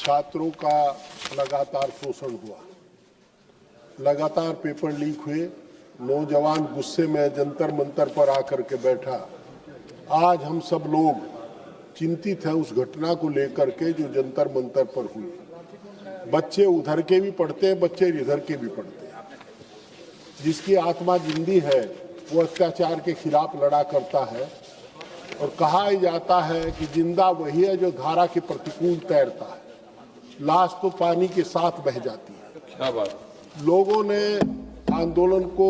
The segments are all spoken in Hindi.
छात्रों का लगातार शोषण हुआ, लगातार पेपर लीक हुए, नौजवान गुस्से में जंतर मंतर पर आकर के बैठा। आज हम सब लोग चिंतित हैं उस घटना को लेकर के जो जंतर मंतर पर हुई। बच्चे उधर के भी पढ़ते हैं, बच्चे इधर के भी पढ़ते हैं। जिसकी आत्मा जिंदी है वो अत्याचार के खिलाफ लड़ा करता है, और कहा जाता है कि जिंदा वही है जो धारा के प्रतिकूल तैरता है, लाश तो पानी के साथ बह जाती है। क्या बात। लोगों ने आंदोलन को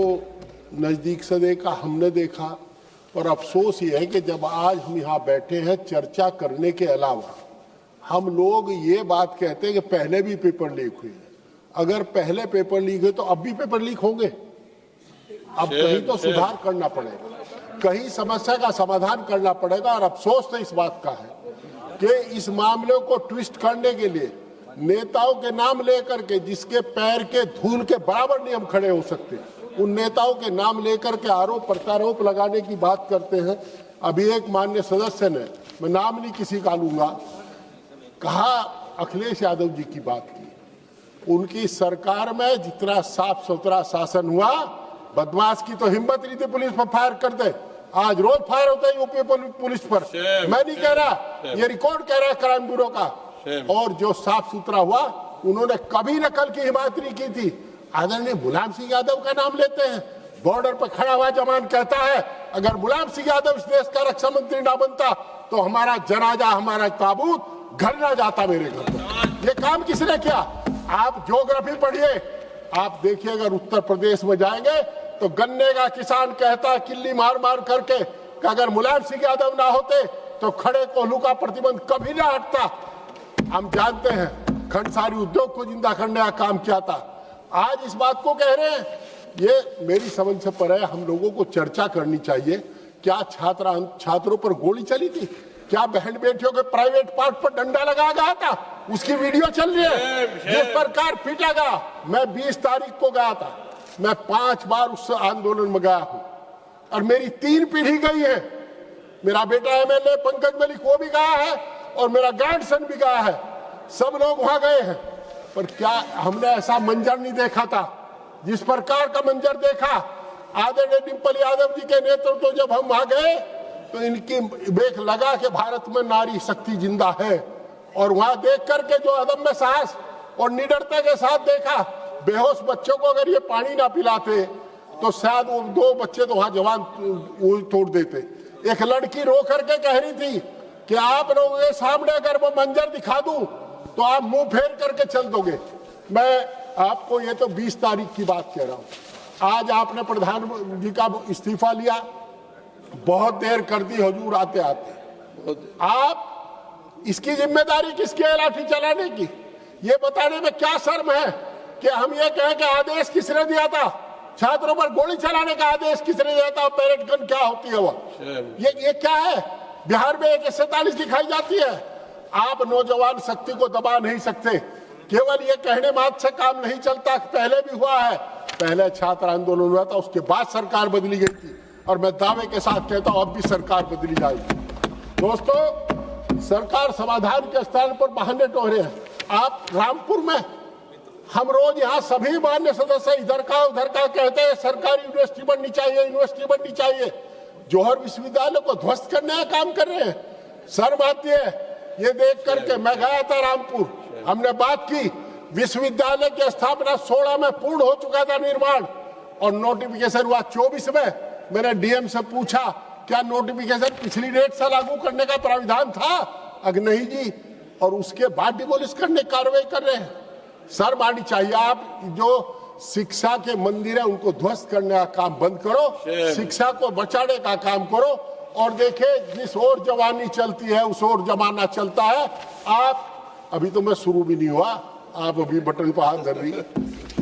नजदीक से देखा, हमने देखा, और अफसोस ये है कि जब आज हम यहाँ बैठे हैं चर्चा करने के अलावा हम लोग ये बात कहते हैं कि पहले भी पेपर लीक हुए। अगर पहले पेपर लीक हुए तो अब भी पेपर लीक होंगे। अब कहीं तो सुधार करना पड़ेगा, कहीं समस्या का समाधान करना पड़ेगा। और अफसोस तो इस बात का है कि इस मामले को ट्विस्ट करने के लिए नेताओं के नाम लेकर के, जिसके पैर के धूल के बराबर नहीं हम खड़े हो सकते, उन नेताओं के नाम लेकर के आरोप प्रत्यारोप लगाने की बात करते हैं। अभी एक माननीय सदस्य ने, मैं नाम नहीं किसी का लूंगा, कहा अखिलेश यादव जी की बात की। उनकी सरकार में जितना साफ सुथरा शासन हुआ, बदमाश की तो हिम्मत नहीं थी पुलिस पर फायर कर दे। आज रोज फायर होता है यूपी पुलिस पर। मैं नहीं कह रहा, ये रिकॉर्ड कह रहा है क्राइम ब्यूरो का। और जो साफ सुथरा हुआ, उन्होंने कभी नकल की हिमायत नहीं की थी। आदरणीय मुलायम सिंह यादव का नाम लेते हैं, बॉर्डर पर खड़ा हुआ जवान कहता है अगर मुलायम सिंह यादव इस देश का रक्षा मंत्री ना बनता तो हमारा जनाजा, हमारा ताबूत घर ना जाता मेरे घर पर। ये काम किसने किया? आप ज्योग्राफी पढ़िए, आप देखिए, अगर उत्तर प्रदेश में जाएंगे तो गन्ने का किसान कहता है किल्ली मार मार करके कि अगर मुलायम सिंह यादव ना होते तो खड़े कोल्हू का प्रतिबंध कभी ना हटता। हम जानते हैं खंडसारी उद्योग को जिंदा करने का काम किया था। आज इस बात को कह रहे हैं, ये मेरी समझ से पर है। हम लोगों को चर्चा करनी चाहिए। क्या छात्रों पर गोली चली थी? क्या बहन बेटियों के प्राइवेट पार्ट पर डंडा लगाया गया था? उसकी वीडियो चल रही है। जिस प्रकार पीटा गया, मैं 20 तारीख को गया था, मैं 5 बार उस आंदोलन में गया हूं और मेरी 3 पीढ़ी गई है। मेरा बेटा एमएलए पंकज मलिक वो भी गया है और मेरा ग्रैंडसन भी गया है। सब लोग वहां गए हैं, पर क्या हमने ऐसा मंजर नहीं देखा था जिस प्रकार का मंजर देखा आदरणीय डिम्पल यादव जी के नेतृत्व। जब हम वहां गए तो इनकी देख लगा कि भारत में नारी शक्ति जिंदा है, और वहां देख करके जो अदम्य साहस और निडरता के साथ देखा, बेहोश बच्चों को अगर ये पानी ना पिलाते तो शायद वो 2 बच्चे तो वहां जवान तोड़ देते। एक लड़की रो करके कह रही थी कि आप लोगों के सामने अगर वो मंजर दिखा दूं तो आप मुंह फेर करके चल दोगे। मैं आपको ये तो 20 तारीख की बात कह रहा हूं। आज आपने प्रधानमंत्री जी का इस्तीफा लिया, बहुत देर कर दी हुजूर आते आते। आप इसकी जिम्मेदारी किसकी है लाठी चलाने की? ये बताने में क्या शर्म है कि हम ये कहें कि आदेश किसने दिया था? छात्रों पर गोली चलाने का आदेश किसने दिया था? पैरेड गन क्या होती है वो? ये क्या है? बिहार में AK-47 दिखाई जाती है। आप नौजवान शक्ति को दबा नहीं सकते। केवल ये कहने मात्र से काम नहीं चलता। पहले भी हुआ है, पहले छात्र आंदोलन हुआ था, उसके बाद सरकार बदली गई थी, और मैं दावे के साथ कहता हूं अब भी सरकार बदली जाएगी। दोस्तों, सरकार समाधान के स्थान पर बहाने टोहरे हैं। आप रामपुर में, हम रोज यहाँ सभी मान्य सदस्य इधर का उधर का कहते हैं सरकारी यूनिवर्सिटी बननी चाहिए, यूनिवर्सिटी बननी चाहिए। जौहर विश्वविद्यालय को ध्वस्त करने का काम कर रहे हैं। शर्म आती है ये देख करके। मैं गया था रामपुर, हमने बात की। विश्वविद्यालय की स्थापना 16 में पूर्ण हो चुका था निर्माण, और नोटिफिकेशन हुआ 24 में। मैंने डीएम से पूछा क्या नोटिफिकेशन पिछली डेट से लागू करने का प्राविधान था? अगर नहीं जी, और उसके बाद डिमोलिश करने की कार्रवाई कर रहे हैं। शर्म आनी चाहिए। आप जो शिक्षा के मंदिर है उनको ध्वस्त करने का काम बंद करो, शिक्षा को बचाने का काम करो, और देखे जिस ओर जवानी चलती है उस ओर जमाना चलता है। आप अभी तो मैं शुरू भी नहीं हुआ, आप अभी बटन पर हाथ धर रही है।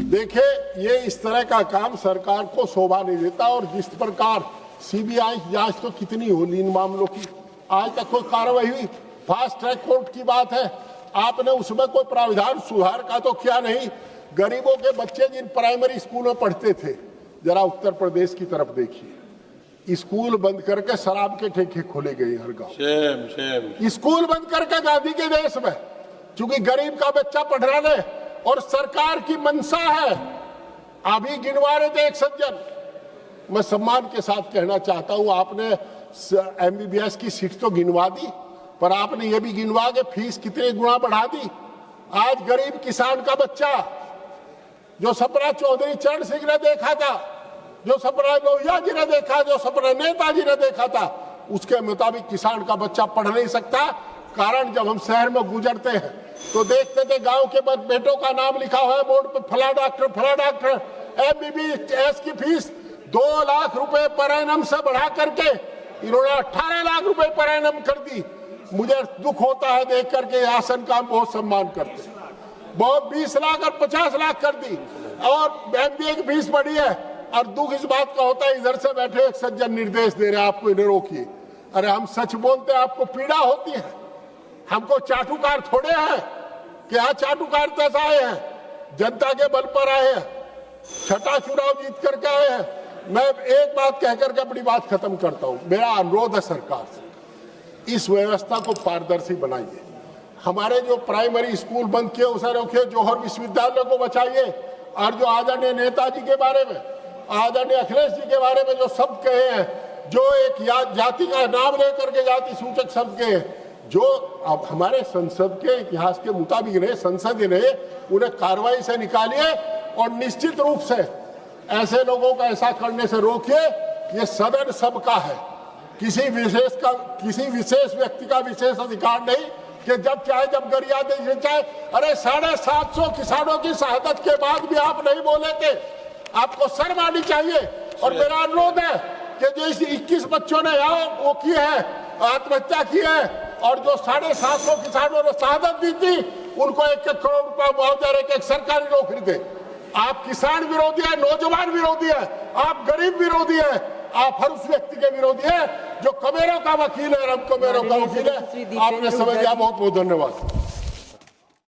देखे, ये इस तरह का काम सरकार को शोभा नहीं देता। और जिस प्रकार सीबीआई जांच तो कितनी होली इन मामलों की, आज तक कोई कार्रवाई हुई? फास्ट ट्रैक कोर्ट की बात है, आपने उसमें कोई प्राविधान सुधार का तो किया नहीं। गरीबों के बच्चे जिन प्राइमरी स्कूल में पढ़ते थे, जरा उत्तर प्रदेश की तरफ देखिए, स्कूल बंद करके शराब के ठेके खोले गए हर गांव। स्कूल बंद करके गांधी के देश में क्योंकि गरीब का बच्चा पढ़ना है और सरकार की मंशा है। अभी गिनवा रहे थे एक सज्जन, मैं सम्मान के साथ कहना चाहता हूं, आपने एमबीबीएस की सीट तो गिनवा दी, पर आपने ये भी गिनवा के फीस कितने गुना बढ़ा दी। आज गरीब किसान का बच्चा, जो सपना चौधरी चरण सिंह ने देखा था, जो सपना लोहिया जी ने देखा, जो सपना नेताजी ने देखा था, उसके मुताबिक किसान का बच्चा पढ़ नहीं सकता। कारण जब हम शहर में गुजरते हैं तो देखते थे गांव के बेटों का नाम लिखा हुआ है बोर्ड पर, फला डॉक्टर। एमबीबीएस की फीस 2 लाख रुपए पर एनम से बढ़ा करके इन्होंने 18 लाख रुपए पर एनम कर दी। मुझे दुख होता है देख करके, आसन का बहुत सम्मान करते, बहुत 20 लाख और 50 लाख कर दी और एमबीए की फीस बढ़ी है। और दुख इस बात का होता है, इधर से बैठे एक सज्जन निर्देश दे रहे हैं आपको इन्हें रोकिए। अरे हम सच बोलते हैं, आपको पीड़ा होती है, हमको चाटुकार थोड़े हैं कि हाँ चाटुकार कैसा आए हैं, जनता के बल पर आए हैं, छठा चुनाव जीत करके आए हैं। मैं एक बात कहकर के अपनी बात खत्म करता हूं, मेरा अनुरोध है सरकार से, इस व्यवस्था को पारदर्शी बनाइए। हमारे जो प्राइमरी स्कूल बंद किए उसे रोकिए, जौहर विश्वविद्यालय को बचाइए। और जो आदरणीय नेताजी के बारे में, आदरणीय अखिलेश जी के बारे में जो शब्द कहे हैं, जो एक जाति का नाम लेकर के जाति सूचक शब्द कहे, जो अब हमारे संसद के इतिहास के मुताबिक रहे, संसद रहे, उन्हें कार्रवाई से निकालिए और निश्चित रूप से ऐसे लोगों का ऐसा करने से रोकिए। ये सदन सबका है, किसी विशेष व्यक्ति का विशेष अधिकार नहीं कि जब चाहे जब गरिया दे चाहे। अरे 750 किसानों की शहादत के बाद भी आप नहीं बोले थे, आपको शर्म आनी चाहिए। और मेरा अनुरोध है कि जो इस 21 बच्चों ने यहाँ वो की है, आत्महत्या की है, और जो 750 किसानों ने शहादत दी थी, उनको 1-1 करोड़ रुपया मुआवजा रहे, एक सरकारी नौकरी दे। आप किसान विरोधी है, नौजवान विरोधी है, आप गरीब विरोधी है, आप हर उस व्यक्ति के विरोधी है जो कमेरों का वकील है। हम कमेरों का वकील है। आपने समझ लिया, बहुत बहुत धन्यवाद।